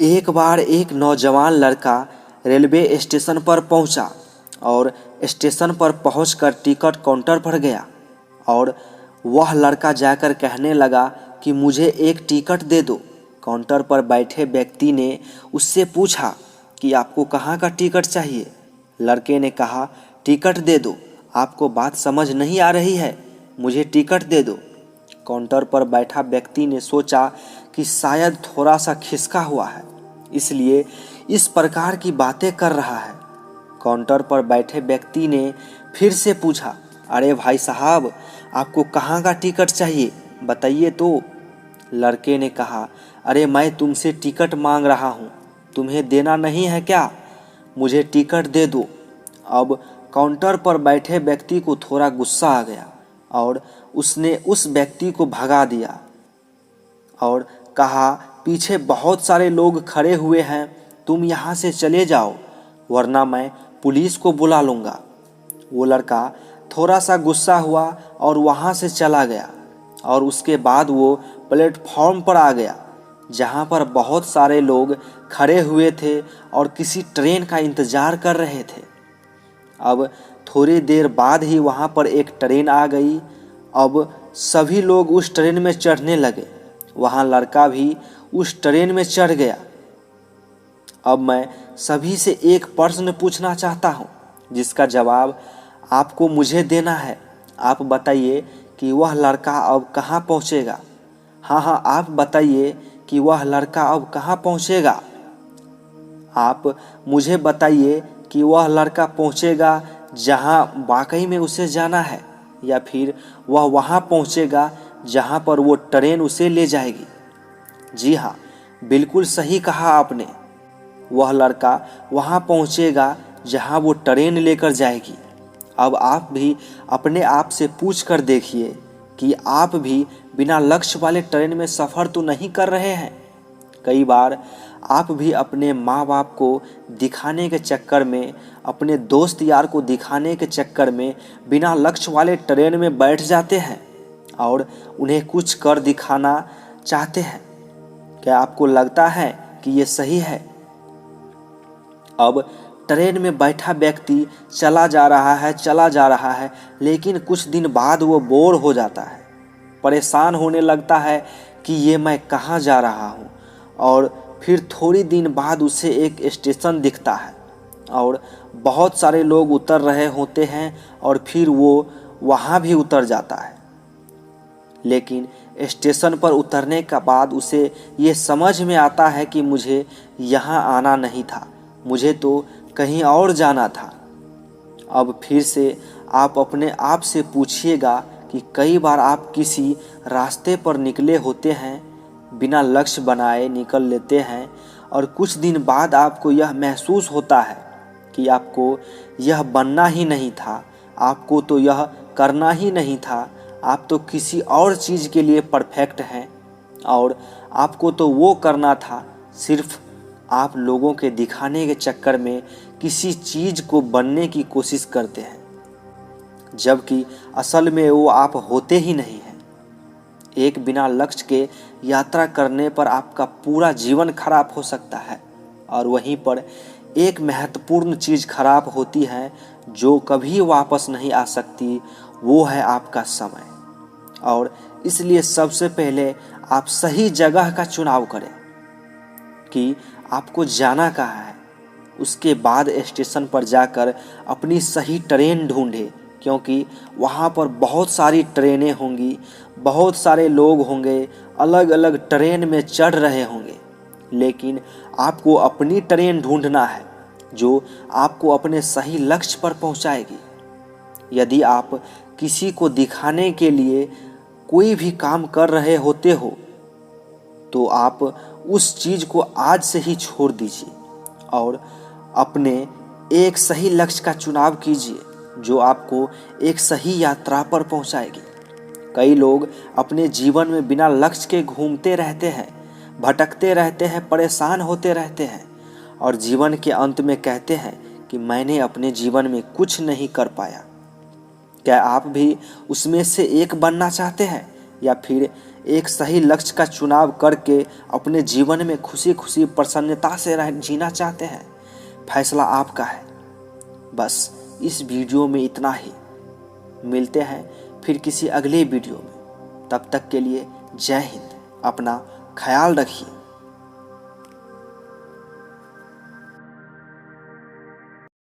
एक बार एक नौजवान लड़का रेलवे स्टेशन पर पहुंचा और स्टेशन पर पहुंचकर टिकट काउंटर पर गया और वह लड़का जाकर कहने लगा कि मुझे एक टिकट दे दो। काउंटर पर बैठे व्यक्ति ने उससे पूछा कि आपको कहाँ का टिकट चाहिए। लड़के ने कहा, टिकट दे दो, आपको बात समझ नहीं आ रही है, मुझे टिकट दे दो। काउंटर पर बैठा व्यक्ति ने सोचा कि शायद थोड़ा सा खिसका हुआ है, इसलिए इस प्रकार की बातें कर रहा है। काउंटर पर बैठे व्यक्ति ने फिर से पूछा, अरे भाई साहब, आपको कहाँ का टिकट चाहिए, बताइए तो। लड़के ने कहा, अरे मैं तुमसे टिकट मांग रहा हूँ, तुम्हें देना नहीं है क्या, मुझे टिकट दे दो। अब काउंटर पर बैठे व्यक्ति को थोड़ा गुस्सा आ गया और उसने उस व्यक्ति को भगा दिया और कहा, पीछे बहुत सारे लोग खड़े हुए हैं, तुम यहाँ से चले जाओ वरना मैं पुलिस को बुला लूँगा। वो लड़का थोड़ा सा गुस्सा हुआ और वहाँ से चला गया और उसके बाद वो प्लेटफॉर्म पर आ गया जहाँ पर बहुत सारे लोग खड़े हुए थे और किसी ट्रेन का इंतज़ार कर रहे थे। अब थोड़ी देर बाद ही वहाँ पर एक ट्रेन आ गई। अब सभी लोग उस ट्रेन में चढ़ने लगे, वहाँ लड़का भी उस ट्रेन में चढ़ गया। अब मैं सभी से एक प्रश्न पूछना चाहता हूँ जिसका जवाब आपको मुझे देना है। आप बताइए कि वह लड़का अब कहाँ पहुँचेगा। हाँ, आप बताइए कि वह लड़का अब कहाँ पहुँचेगा। आप मुझे बताइए कि वह लड़का पहुँचेगा जहाँ वाकई में उसे जाना है, या फिर वह वहाँ पहुँचेगा जहाँ पर वो ट्रेन उसे ले जाएगी। जी हाँ, बिल्कुल सही कहा आपने। वह लड़का वहाँ पहुँचेगा जहाँ वो ट्रेन लेकर जाएगी। अब आप भी अपने आप से पूछ कर देखिए कि आप भी बिना लक्ष्य वाले ट्रेन में सफ़र तो नहीं कर रहे हैं। कई बार आप भी अपने माँ बाप को दिखाने के चक्कर में, अपने दोस्त यार को दिखाने के चक्कर में बिना लक्ष्य वाले ट्रेन में बैठ जाते हैं और उन्हें कुछ कर दिखाना चाहते हैं। क्या आपको लगता है कि ये सही है? अब ट्रेन में बैठा व्यक्ति चला जा रहा है, लेकिन कुछ दिन बाद वो बोर हो जाता है, परेशान होने लगता है कि ये मैं कहाँ जा रहा हूँ। और फिर थोड़ी दिन बाद उसे एक स्टेशन दिखता है और बहुत सारे लोग उतर रहे होते हैं और फिर वो वहाँ भी उतर जाता है। लेकिन स्टेशन पर उतरने के बाद उसे ये समझ में आता है कि मुझे यहाँ आना नहीं था, मुझे तो कहीं और जाना था। अब फिर से आप अपने आप से पूछिएगा कि कई बार आप किसी रास्ते पर निकले होते हैं, बिना लक्ष्य बनाए निकल लेते हैं और कुछ दिन बाद आपको यह महसूस होता है कि आपको यह बनना ही नहीं था, आपको तो यह करना ही नहीं था, आप तो किसी और चीज़ के लिए परफेक्ट हैं और आपको तो वो करना था। सिर्फ आप लोगों के दिखाने के चक्कर में किसी चीज़ को बनने की कोशिश करते हैं, जबकि असल में वो आप होते ही नहीं हैं। एक बिना लक्ष्य के यात्रा करने पर आपका पूरा जीवन खराब हो सकता है और वहीं पर एक महत्वपूर्ण चीज़ खराब होती है जो कभी वापस नहीं आ सकती, वो है आपका समय। और इसलिए सबसे पहले आप सही जगह का चुनाव करें कि आपको जाना कहाँ है। उसके बाद स्टेशन पर जाकर अपनी सही ट्रेन ढूंढें, क्योंकि वहाँ पर बहुत सारी ट्रेनें होंगी, बहुत सारे लोग होंगे, अलग अलग ट्रेन में चढ़ रहे होंगे, लेकिन आपको अपनी ट्रेन ढूंढना है जो आपको अपने सही लक्ष्य पर पहुँचाएगी। यदि आप किसी को दिखाने के लिए कोई भी काम कर रहे होते हो तो आप उस चीज़ को आज से ही छोड़ दीजिए और अपने एक सही लक्ष्य का चुनाव कीजिए जो आपको एक सही यात्रा पर पहुंचाएगी। कई लोग अपने जीवन में बिना लक्ष्य के घूमते रहते हैं, भटकते रहते हैं, परेशान होते रहते हैं और जीवन के अंत में कहते हैं कि मैंने अपने जीवन में कुछ नहीं कर पाया। क्या आप भी उसमें से एक बनना चाहते हैं या फिर एक सही लक्ष्य का चुनाव करके अपने जीवन में खुशी खुशी प्रसन्नता से जीना चाहते हैं, फैसला आपका है। बस इस वीडियो में इतना ही। मिलते हैं फिर किसी अगले वीडियो में। तब तक के लिए जय हिंद। अपना ख्याल रखिए।